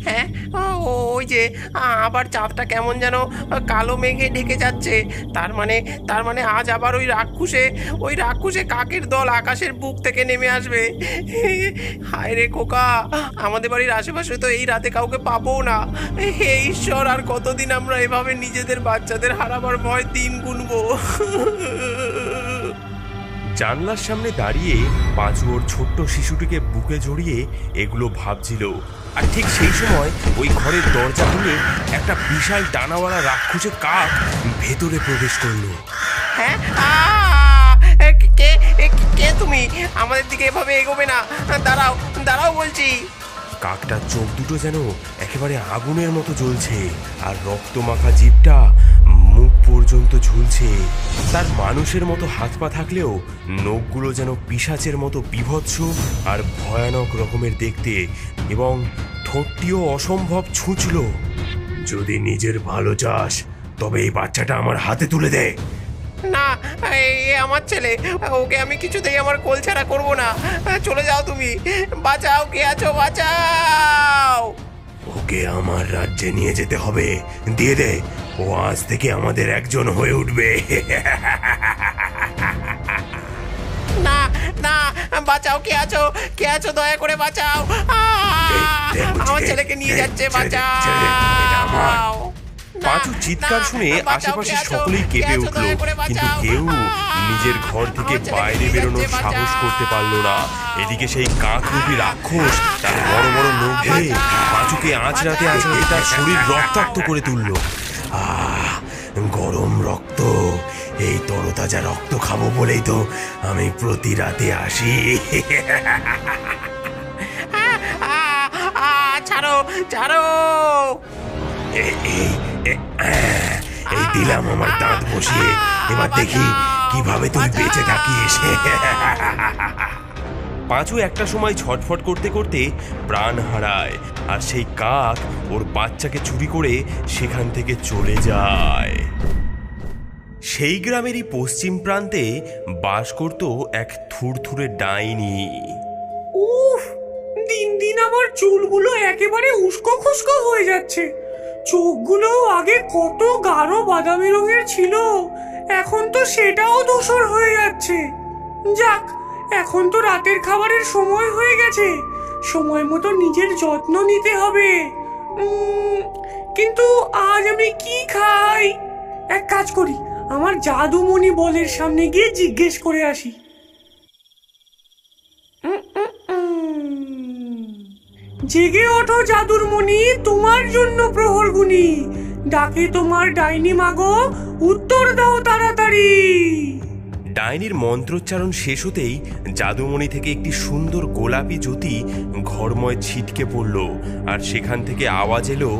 হ্যাঁ, ওই যে আবার চাঁদটা কেমন যেন কালো মেঘে ঢেকে যাচ্ছে। তার মানে আজ আবার ওই রাক্ষসে কাকের দল আকাশের বুক থেকে নেমে আসবে। হায় রে খোকা, আমাদের বাড়ির আশেপাশে তো এই রাতে কাউকে পাবো না। হে ঈশ্বর, আর কতদিন আমরা এভাবে নিজেদের বাচ্চাদের হারাবার ভয় দিন গুনবো। জানলার সামনে দাঁড়িয়ে পাঁচু ওর ছোট্ট শিশুটিকে বুকে জড়িয়ে এগুলো ভাবছিল। আর ঠিক সেই সময় ওই ঘরের দরজা খুলে একটা বিশাল ডানাওয়ালা রাক্ষসে কাক ভেতরে প্রবেশ করলো। হ্যাঁ, কে কে তুমি? আমাদের দিকে এভাবে এগোবে না, দাঁড়াও দাঁড়াও বলছি। কাকটার চোখ দুটো যেন একেবারে আগুনের মতো জ্বলছে, আর রক্তমাখা জিভটা মুখ পর্যন্ত ঝুলছে। তার মানুষের মতো হাত পা থাকলেও নখগুলো যেন পিশাচের মতো বীভৎস আর ভয়ানক রকমের দেখতে, এবং ঠোঁটটিও অসম্ভব ছুঁচল। যদি নিজের ভালো চাস তবে এই বাচ্চাটা আমার হাতে তুলে দে। না, এ আমার ছেলে, ওকে আমি কিছুতেই আমার কোল ছাড়া করবো না। চলে যাও তুমি, বাঁচাও, কে আছো, বাঁচাও। ওকে আমার রাজ্যে নিয়ে যেতে হবে, দিয়ে দে। ও আজ থেকে আমাদের একজন হয়ে উঠবে। না না, বাঁচাও, কে আছো, কে আছো, দয়া করে বাঁচাও। আমার ছেলেকে নিয়ে যাচ্ছে, বাঁচাও। পাঁচু চিৎকার শুনে আশেপাশে সকলেই কেঁপে উঠল, কিন্তু কেউ নিজের ঘর থেকে বাইরে বেরোনোর সাহস করতে পারল না। এদিকে সেই কাকরূপী রাক্ষস তার বড় বড় নখ দিয়ে পাঁচুকে আঁচড়াতে আঁচড়াতে তার শরীর রক্তাক্ত করে তুলল। গরম রক্ত, এই তরতাজা রক্ত খাবো বলেই তো আমি প্রতি রাতে আসি। ছাড়ো ছাড়ো। এই দিলাম আমার দাঁত বসিয়ে, এবার দেখি কিভাবে তুই বেঁচে থাকিস। পাঁচু একটা সময় ছটফট করতে করতে প্রাণ হারায়, আর সেই কাক ওর বাচ্চাকে চুরি করে সেখান থেকে চলে যায়। সেই গ্রামেরই পশ্চিম প্রান্তে বাস করত এক থুরথুরে ডাইনি। উফ, দিন দিন আমার চুলগুলো একেবারে উস্কো খুস্কো হয়ে যাচ্ছে। চোখগুলো আগে কত গাঢ় বাদামি রঙের ছিল, এখন তো সেটাও ধূসর হয়ে যাচ্ছে। যাক, এখন তো রাতের খাবারের সময় হয়ে গেছে, সময় মতো নিজের যত্ন নিতে হবে। কিন্তু আজ আমি কি খাই? এক কাজ করি, আমার জাদুমণি বলের সামনে গিয়ে জিজ্ঞেস করে আসি। জেগে ওঠো জাদুর মণি, তোমার জন্য প্রহর গুনি, ডাকে তোমার ডাইনি মাগো, উত্তর দাও তাড়াতাড়ি। ডাইনির মন্ত্রোচ্চারণ শেষ হতেই জাদুমণি থেকে একটি সুন্দর গোলাপি জ্যোতি ঘরময় ছিটকে পড়ল, আর সেখান থেকে আওয়াজ এলো,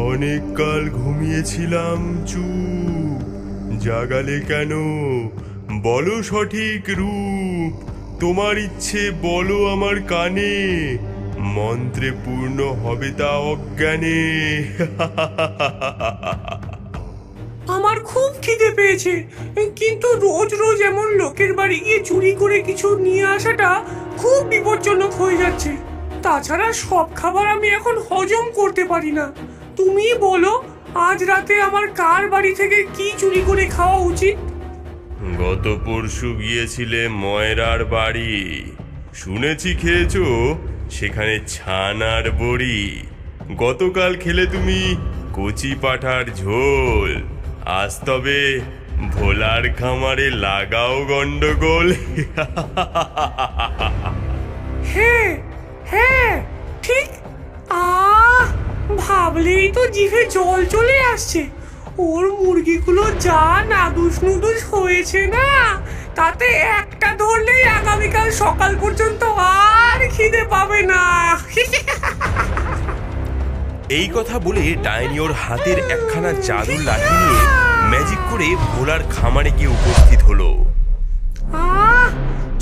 অনেক কাল ঘুমিয়েছিলাম, চুপ, জাগালে কেন? বলো সঠিক রূপ, তোমার ইচ্ছে বলো আমার কানে, মন্ত্রে পূর্ণ হবে তা অজ্ঞানে। আমার খুব খিদে পেয়েছে, কিন্তু রোজ রোজ এমন লোকের বাড়ি গিয়ে চুরি করে কিছু নিয়ে আসাটা খুব বিপজ্জনক হয়ে যাচ্ছে। তাছাড়া সব খাবার আমি এখন হজম করতে পারি না। তুমি বলো, আজ রাতে আমার কার বাড়ি থেকে কি চুরি করে খাওয়া উচিত? গত পরশু গিয়েছিলে ময়রার বাড়ি, শুনেছি খেয়েছো সেখানে ছানার বড়ি। গতকাল খেলে তুমি কচি পাঁঠার ঝোল, আজ তবে ভোলার খামারে লাগাও গন্ডগোল। হ্যাঁ হ্যাঁ, ঠিক। ভাবলেই তো জিভে জল চলে আসছে। ওর মুরগিগুলো যা নাদুস নুদুস হয়েছে না, তাতে একটা ধরলেই আগামীকাল সকাল পর্যন্ত আর খিদে পাবে না। এই কথা বলে ডাইনি ওর হাতের একখানা জাদুর লাঠি নিয়ে ম্যাজিক করে ভোলার খামারে গিয়ে উপস্থিত হলো।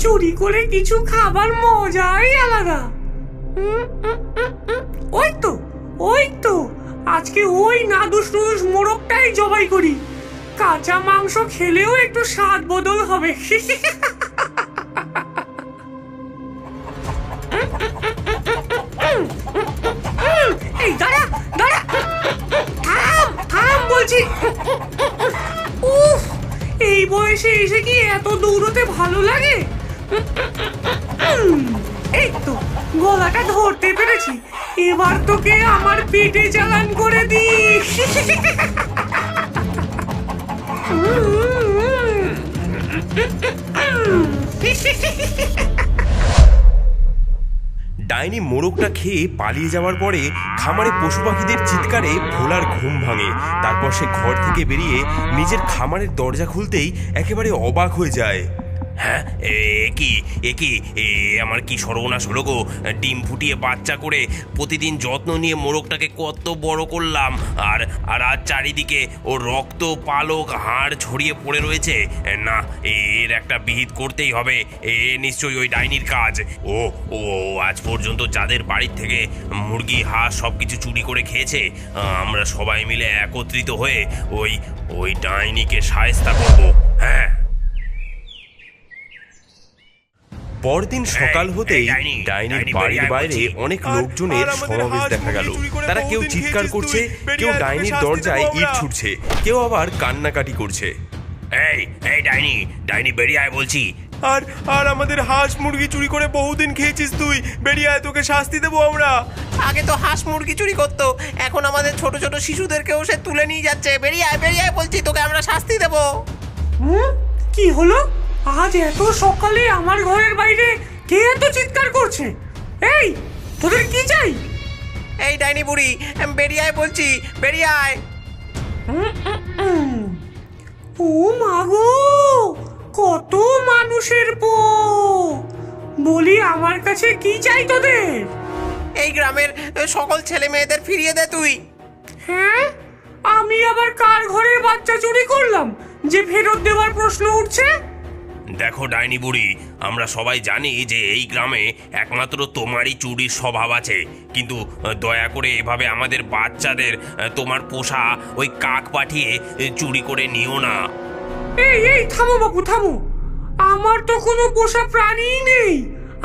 চুরি করে কিছু খাবার মজাই আলাদা। ওই তো আজকে ওই নাদুস নুদুস মোরগটাই জবাই করি। কাঁচা মাংস খেলেও একটু স্বাদ বদল হবে। বলছি। উফ, এই বয়সে এসে কি এত দৌড়তে ভালো লাগে? এই তো গলাটা ধরতে পেরেছি, এবার তোকে আমার পেটে চালান করে দি। ডাইনি মোরগটা খেয়ে পালিয়ে যাওয়ার পরে খামারে পশু পাখিদের চিৎকারে ভোলার ঘুম ভাঙে। তারপর সে ঘর থেকে বেরিয়ে নিজের খামারের দরজা খুলতেই একেবারে অবাক হয়ে যায়। হ্যাঁ, আমার কি সর্বনাশ হলো গো! ডিম ফুটিয়ে বাচ্চা করে প্রতিদিন যত্ন নিয়ে মোরগটাকে কত বড় করলাম, আর আর আজ চারিদিকে ও রক্ত পালক হাড় ছড়িয়ে পড়ে রয়েছে। না, এর একটা বিহিত করতেই হবে। নিশ্চয়ই ওই ডাইনির কাজ। ও ও আজ পর্যন্ত যাদের বাড়ির থেকে মুরগি হাঁস সব কিছু চুরি করে খেয়েছে, আমরা সবাই মিলে একত্রিত হয়ে ওই ডাইনিকে শায়েস্তা করব। হ্যাঁ। পরদিন সকাল হতেই ডাইনির বাড়ির বাইরে অনেক লোকজনের সমাবেশ দেখা গেল। তারা কেউ চিৎকার করছে, কেউ ডাইনির দরজায় ইট ছুটছে, কেউ আবার কান্নাকাটি করছে। এই ডাইনি বেরিয়ে আয় বলছি। আর আমাদের হাঁস মুরগি চুরি করে বহুদিন খেয়েছিস তুই, বেরিয়ে আয়, তোকে শাস্তি দেবো আমরা। আগে তো হাঁস মুরগি চুরি করতো, এখন আমাদের ছোট ছোট শিশুদেরকেও সে তুলে নিয়ে যাচ্ছে। বেরিয়ে আয় বলছি, তোকে আমরা শাস্তি দেবো। কি হলো? আজ এত সকালে আমার ঘরের বাইরে কে এত চিৎকার করছে? এই, তোদের কি চাই? এই ডাইনি বুড়ি, বেরিয়ে আয় বলছি, বেরিয়ে আয়। ও মাগো, কত মানুষের পো! বলি, আমার কাছে কি চাই তোদের? এই গ্রামের সকল ছেলে মেয়েদের ফিরিয়ে দে তুই। হ্যাঁ, আমি আবার কার ঘরের বাচ্চা চুরি করলাম যে ফেরত দেওয়ার প্রশ্ন উঠছে? দেখো ডাইনি বুড়ি, আমরা সবাই জানি যে এই গ্রামে একমাত্র তোমারই চুরির স্বভাব আছে, কিন্তু দয়া করে এভাবে আমাদের বাচ্চাদের তোমার পোষা ওই কাক পাঠিয়ে চুরি করে নিও না। এই থামো বাবু, থামো। আমার তো কোনো পোষা প্রাণীই নেই,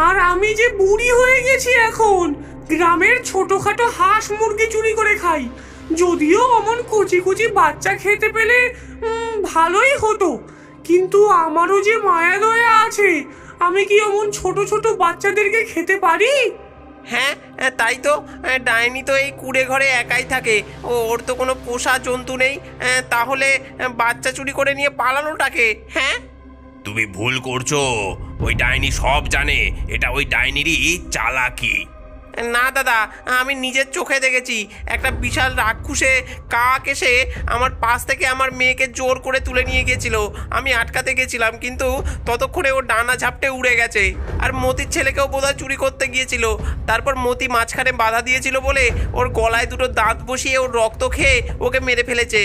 আর আমি যে বুড়ি হয়ে গেছি এখন, গ্রামের ছোটখাটো হাঁস মুরগি চুরি করে খাই। যদিও অমন কচি কচি বাচ্চা খেতে পেলে ভালোই হতো, কিন্তু আমারও যে মায়া দয়া আছে, আমি কি অমন ছোট ছোট বাচ্চাদেরকে খেতে পারি? হ্যাঁ, তাই তো। ডাইনি তো এই কুড়ে ঘরে একাই থাকে, ওর তো কোনো পোষা জন্তু নেই। তাহলে বাচ্চা চুরি করে নিয়ে পালানোটাকে? হ্যাঁ, তুমি ভুল করছো। ওই ডাইনি সব জানে, এটা ওই ডাইনিরই চালাকি। না দাদা, আমি নিজের চোখে দেখেছি। একটা বিশাল রাক্ষুসে কাক এসে আমার পাশ থেকে আমার মেয়েকে জোর করে তুলে নিয়ে গিয়েছিল। আমি আটকাতে গেছিলাম, কিন্তু ততক্ষণে ও ডানা ঝাপটে উড়ে গেছে। আর মতির ছেলেকেও বোধহয় চুরি করতে গিয়েছিল। তারপর মতি মাঝখানে বাধা দিয়েছিল বলে ওর গলায় দুটো দাঁত বসিয়ে ওর রক্ত খেয়ে ওকে মেরে ফেলেছে।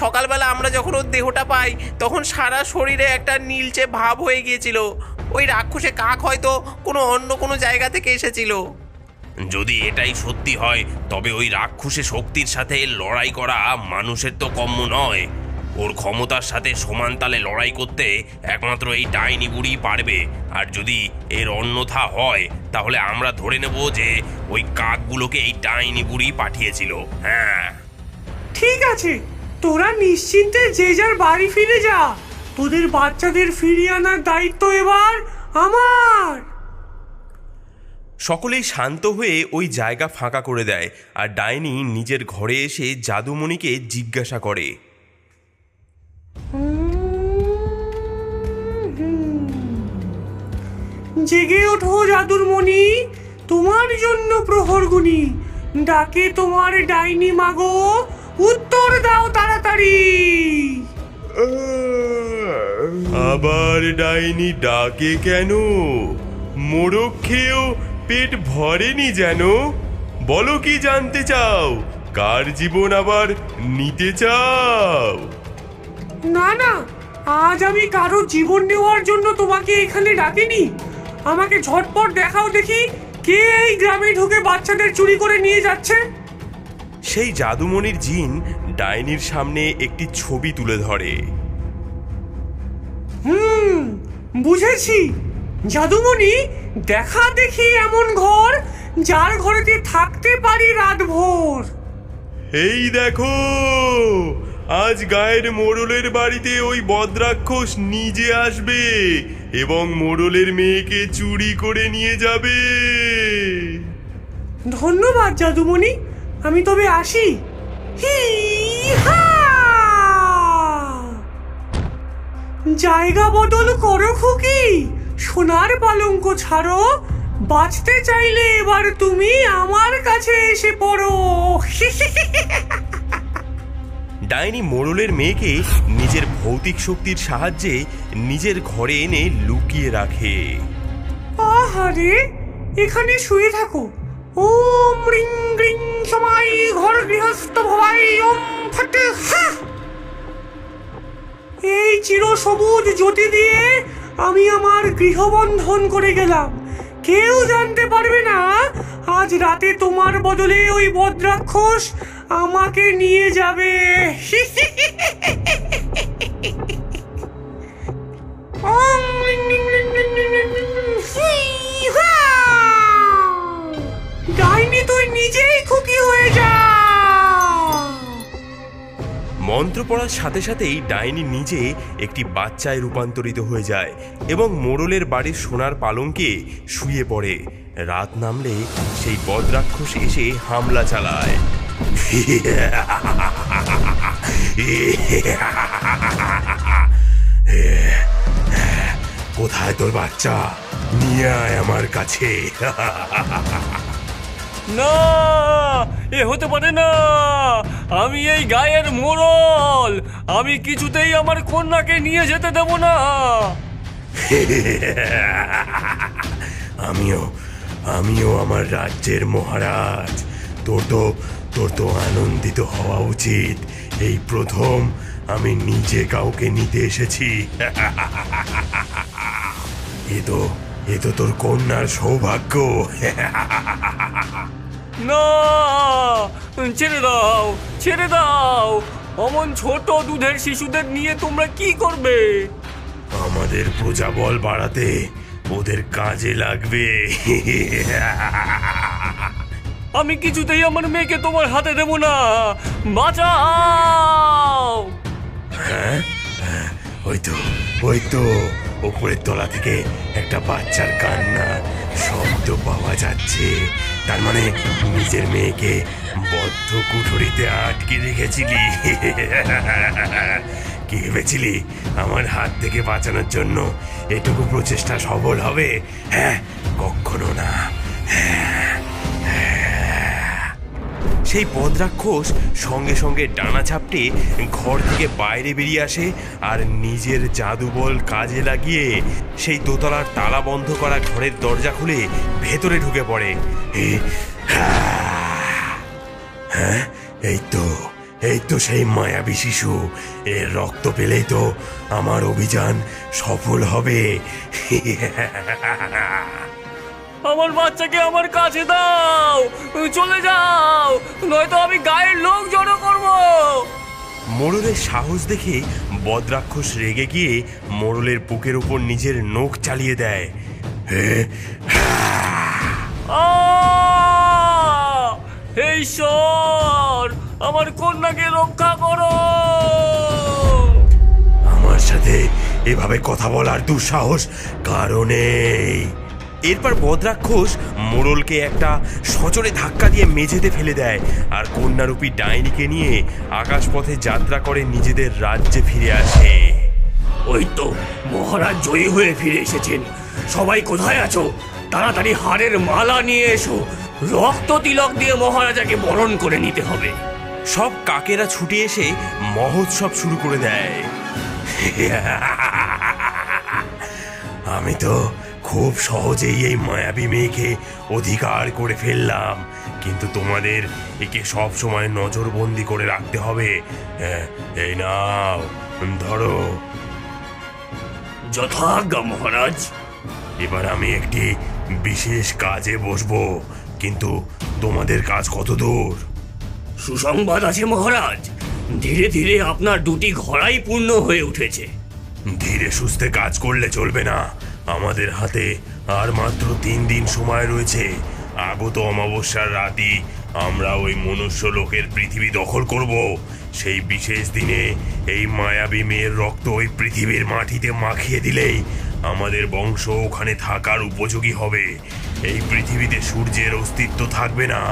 সকালবেলা আমরা যখন ওর দেহটা পাই, তখন সারা শরীরে একটা নীলচে ভাব হয়ে গিয়েছিল। ওই রাক্ষুসে কাক হয়তো অন্য কোনো জায়গা থেকে এসেছিল। যদি এটাই সত্যি হয়, তবে ওই রাক্ষসে শক্তির সাথে লড়াই করা মানুষের তো কম্য নয়। ওর ক্ষমতার সাথে সমান তালে লড়াই করতে একমাত্র এই ডাইনি বুড়ি পারবে। আর যদি এর অন্যথা হয়, তাহলে আমরা ধরে নেব যে ওই কাকগুলোকে এই ডাইনি বুড়ি পাঠিয়েছিল। হ্যাঁ, ঠিক আছে, তোরা নিশ্চিন্তে যে যার বাড়ি ফিরে যা। তোদের বাচ্চাদের ফিরিয়ে আনার দায়িত্ব এবার আমার। সকলেই শান্ত হয়ে ওই জায়গা ফাঁকা করে দেয়, আর ডাইনি নিজের ঘরে এসে জাদুমণিকে জিজ্ঞাসা করে। জেগে ওঠো জাদুর মণি, তোমার জন্য প্রহর গুনি। ডাকে তোমার ডাইনি মাগো, উত্তর দাও তাড়াতাড়ি। আবার ডাইনি ডাকে কেন? মোরগ খেয়েও পেট ভরেনি যেন? বলো, কি জানতে চাও? কার জীবন আবার নিতে চাও? না না, আজ আমি কারো জীবন নেওয়ার জন্য তোমাকে এখানে ডাকিনি। আমাকে ঝটপট দেখাও দেখি, কে এই গ্রামে ঢুকে বাচ্চাদের চুরি করে নিয়ে যাচ্ছে। সেই জাদুমণির জিন ডাইনির সামনে একটি ছবি তুলে ধরে। বুঝেছি। জাদুমণি, দেখা দেখি এমন ঘর যার ঘরেতে থাকতে পারি রাত ভোর। এই দেখো, আজ গায়ের মোড়লের বাড়িতে ওই বদ্রাক্ষস নিজে আসবে এবং মোড়লের মেয়েকে চুরি করে নিয়ে যাবে। ধন্যবাদ জাদুমণি, আমি তবে আসি। হি হা! জায়গা বদল করো খুকি, সোনার পালঙ্ক ছাড়ো। বাঁচতে চাইলে এবার তুমি আমার কাছে এসে পড়ো। ডাইনি মোড়লের মেয়েকে নিজের ভৌতিক শক্তির সাহায্যে নিজের ঘরে এনে লুকিয়ে রাখে। আহারে, এখানে শুয়ে থাকো। ওম রিং রিং সমাই ঘর গৃহস্থ ভবাই ওম ফট হা! এই চিরসবুজ জ্যোতি দিয়ে আমি আমার গৃহবন্ধন করে গেলাম। কেউ জানতে পারবে না আজ রাতে তোমার বদলে ওই বদ্রাক্ষস আমাকে নিয়ে যাবে। Om ring ring ring ring ring ring ring হি হা! ডাইনি তুই নিজেই খুকি হয়ে যা। মন্ত্র পড়ার সাথে সাথেই ডাইনি নিজে একটি বাচ্চায় রূপান্তরিত হয়ে যায় এবং মোড়লের বাড়ির সোনার পালঙ্কে শুয়ে পড়ে। রাত নামলে সেই বদ্রাক্ষস এসে হামলা চালায়। কোথায় তোর বাচ্চা? নিয়ে আয় আমার কাছে। না, এ হতে পারে না। আমি এই গায়ের মোড়ল, আমি কিছুতেই আমার কন্যাকে নিয়ে যেতে দেব না। আমিও আমার রাজ্যের মহারাজ। তোর তো আনন্দিত হওয়া উচিত। এই প্রথম আমি নিজে কাউকে নিতে এসেছি। এ তো তোর কন্যার সৌভাগ্য। না, ছেড়ে দাও, ছেড়ে দাও। অমন ছোট দুধের শিশুদের নিয়ে তোমরা কি করবে? আমাদের প্রজাবল বাড়াতে ওদের কাজে লাগবে। আমি কিছুতেই আমার মেয়েকে তোমার হাতে দেব না। বাঁচাও! হ্যাঁ, ওই তো উপরের তলা থেকে একটা বাচ্চার কান্নার শব্দ পাওয়া যাচ্ছে। তার মানে নিজের মেয়েকে বদ্ধ কুঠুরিতে আটকে রেখেছিলি। কি ভেবেছিলি আমার হাত থেকে বাঁচানোর জন্য এটুকু প্রচেষ্টা সফল হবে? হ্যাঁ, কখনো না। সেই বদ্রাক্ষস সঙ্গে সঙ্গে ডানা ঝাপটে ঘর থেকে বাইরে বেরিয়ে আসে আর নিজের জাদুবল কাজে লাগিয়ে সেই দোতলার তালা বন্ধ করা ঘরের দরজা খুলে ভেতরে ঢুকে পড়ে। হ্যাঁ, এই তো সেই মায়াবী শিশু। এর রক্ত পেলেই তো আমার অভিযান সফল হবে। আমার বাচ্চাকে আমার কাছে দাও, চলে যাও, নয়তো আমি গায়ের লোক জড়ো করব। মোড়লের সাহস দেখে বদ্রাক্ষস রেগে গিয়ে মোড়লের বুকের উপর নিজের নখ চালিয়ে দেয়। হে ঈশ্বর, আমার কন্যাকে রক্ষা করো। আমার সাথে এভাবে কথা বলার দুঃসাহস কারণেই। এরপর বদ্রাক্ষস মোড়লকে একটা সজোরে ধাক্কা দিয়ে মেঝেতে ফেলে দেয় আর কন্যারূপী ডাইনিকে নিয়ে আকাশপথে যাত্রা করে নিজেদের রাজ্যে ফিরে আসে। ওই তো মহারাজ জয়ী হয়ে ফিরে এসেছেন। সবাই কোথায় আছো? তাড়াতাড়ি হাড়ের মালা নিয়ে এসো। রক্ত তিলক দিয়ে মহারাজাকে বরণ করে নিতে হবে। সব কাকেরা ছুটে এসে মহোৎসব শুরু করে দেয়। আমি তো খুব সহজেই এই মায়াবী মেয়েকে অধিকার করে ফেললাম, কিন্তু তোমাদের একে সব সময় নজরবন্দি করে রাখতে হবে। এই নাও, ধরো। যথাজ্ঞা মহারাজ। এবার আমি একটি বিশেষ কাজে বসবো, কিন্তু তোমাদের কাজ কত দূর? সুসংবাদ আছে মহারাজ, ধীরে ধীরে আপনার দুটি ঘোড়াই পূর্ণ হয়ে উঠেছে। ধীরে সুস্থে কাজ করলে চলবে না। আমাদের হাতে আর মাত্র 3 দিন সময় রয়েছে। আগত অমাবস্যার রাতই আমরা ওই মনুষ্য লোকের পৃথিবী দখল করব। সেই বিশেষ দিনে এই মায়াবী মেয়ের রক্ত ওই পৃথিবীর মাটিতে মাখিয়ে দিলেই আমাদের বংশ ওখানে থাকার উপযোগী হবে। এই পৃথিবীতে সূর্যের অস্তিত্ব থাকবে না,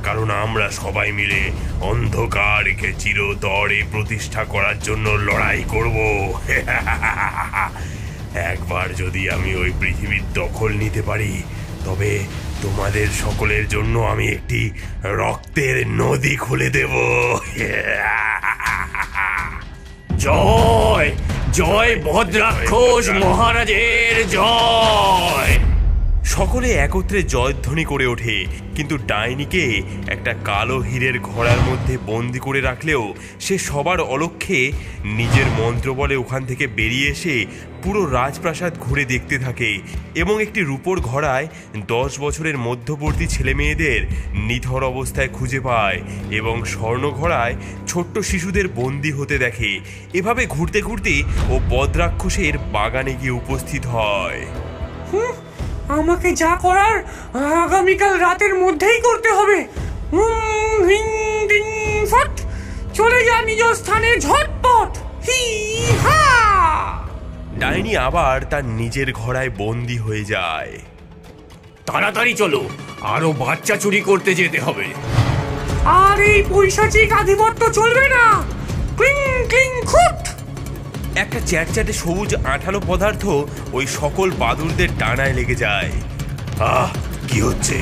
কারণ আমরা সবাই মিলে অন্ধকারকে চিরতরে প্রতিষ্ঠা করার জন্য লড়াই করব। একবার যদি আমি ওই পৃথিবীর দখল নিতে পারি, তবে তোমাদের সকলের জন্য আমি একটি রক্তের নদী খুলে দেব। জয় জয় ভদ্রাক্ষস মহারাজের জয়। সকলে একত্রে জয়ধ্বনি করে ওঠে, কিন্তু ডাইনিকে একটা কালো হীরের ঘোড়ার মধ্যে বন্দি করে রাখলেও সে সবার অলক্ষ্যে নিজের মন্ত্র বলে ওখান থেকে বেরিয়ে এসে পুরো রাজপ্রাসাদ ঘুরে দেখতে থাকে এবং একটি রূপোর ঘোড়ায় 10 বছরের মধ্যবর্তী ছেলে মেয়েদের নিথর অবস্থায় খুঁজে পায় এবং স্বর্ণ ঘোড়ায় ছোট্ট শিশুদের বন্দি হতে দেখে। এভাবে ঘুরতে ঘুরতে ও বদ্রাক্ষসের বাগানে গিয়ে উপস্থিত হয়। আমাকে যা করার আগামীকাল রাতের মধ্যেই করতে হবে। হিং ডিং ফট, চলে যা নিজ স্থানে ঝটপট। হি হা। ডাইনি আবার তার নিজের ঘোড়ায় বন্দি হয়ে যায়। তাড়াতাড়ি চলো, আরো বাচ্চা চুরি করতে যেতে হবে। আর এই পৈশাচিক আধিপত্য চলবে না। ক্লিং ক্লিং খুট। একটা চ্যাটচ্যাটে সবুজ আঠালো পদার্থ ওই সকল বাদুড়দের ডানায় লেগে যায়। কি হচ্ছে?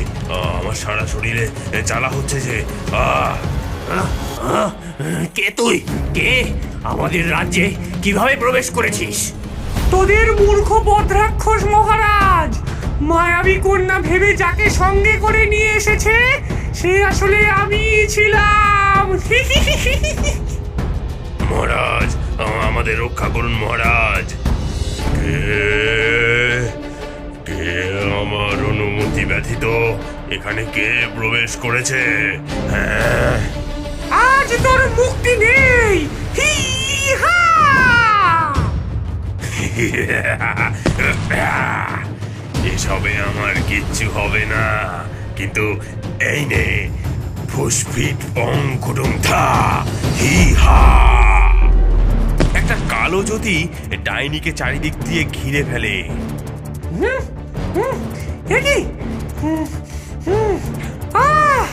আমার সারা শরীরে জ্বালা হচ্ছে যে। কে তুই? কে? আমাদের রাজ্যে কিভাবে প্রবেশ করেছিস? তোদের মূর্খ বদ্রাক্ষস মহারাজ মায়াবী কন্যা ভেবে যাকে সঙ্গে করে নিয়ে এসেছে সে আসলে আমি ছিলাম। মহারাজ, আমাদের রক্ষা করুন মহারাজ। কে আমার অনুমতি ব্যতীত এখানে কে প্রবেশ করেছে? হ্যাঁ, আজ তোর মুক্তি নেই। হি হা। এসবে আমার কিচ্ছু হবে না, কিন্তু এই নে ফুসফিট পং কুটুম থা হি হা। একটা কালো জ্যোতি ডাইনিকে চারিদিক দিয়ে ঘিরে ফেলে। এ কি? আহ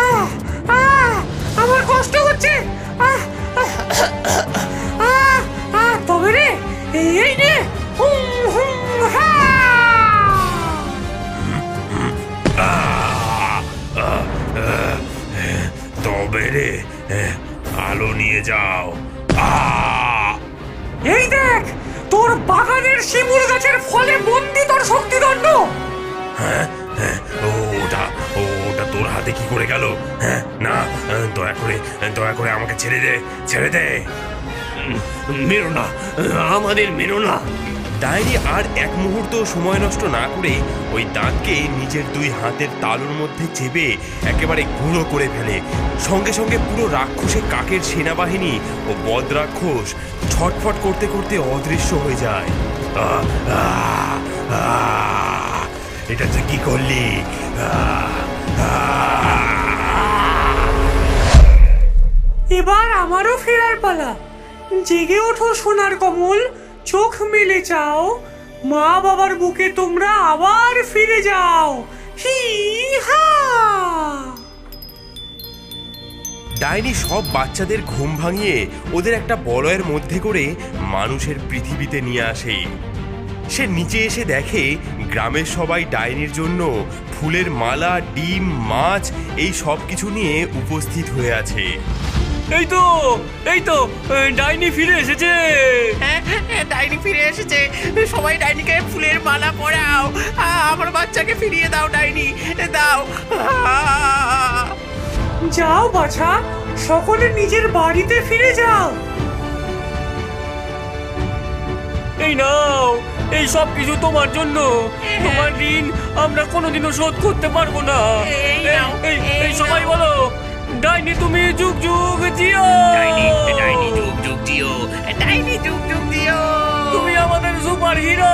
আহ আহ আমার কষ্ট হচ্ছে। আহ আহ আহ তবে রে এই নে হুম হুম হা। তবে রে আলো নিয়ে যাও। এই দেখ তোর বাগানের শিমুল গাছের ফলে বন্দি তোর শক্তিদণ্ড। হ্যাঁ, ওটা তোর হাতে কি করে গেল? হ্যাঁ, না, দয়া করে আমাকে ছেড়ে দে। মেরো না, আমাদের মেরো না। ডাইনি আর এক মুহূর্ত সময় নষ্ট না করে ওই দাঁতকে নিজের 2 হাতের তালুর মধ্যে চেপে একেবারে গুঁড়ো করে ফেলে। সঙ্গে সঙ্গে পুরো রাক্ষসে কাকের সেনাবাহিনী ও বদ্রাক্ষস ছটফট করতে করতে অদৃশ্য হয়ে যায়। এটা তুই কি করলি? এবার আমারও ফেরার পালা। জেগে ওঠো সোনার কমল, চোখ মেলে চাও, মা বাবার বুকে তোমরা আবার ফিরে যাও। হি হা। ডাইনি সব বাচ্চাদের ঘুম ভাঙিয়ে ওদের একটা বলয়ের মধ্যে করে মানুষের পৃথিবীতে নিয়ে আসে। সে নিচে এসে দেখে গ্রামের সবাই ডাইনির জন্য ফুলের মালা, ডিম, মাছ এই সব কিছু নিয়ে উপস্থিত হয়ে আছে। এই তো ডাইনি ফিরে এসেছে। হ্যাঁ, ডাইনি ফিরে এসেছে। সবাই ডাইনিকে ফুলের মালা পরাও। আমার বাচ্চাকে ফিরিয়ে দাও ডাইনি, দাও। যাও বাছা, সকলে নিজের বাড়িতে ফিরে যাও। এই নাও, এই সব কিছু তোমার জন্য। তোমার ঋণ আমরা কোনোদিনও শোধ করতে পারবো না। এই সবাই বলো, ডাইনি তুমি যুগ যুগ জিও। ডাইনি যুগ যুগ জিও। ডাইনি যুগ যুগ জিও। তুমি আমাদের সুপার হিরো।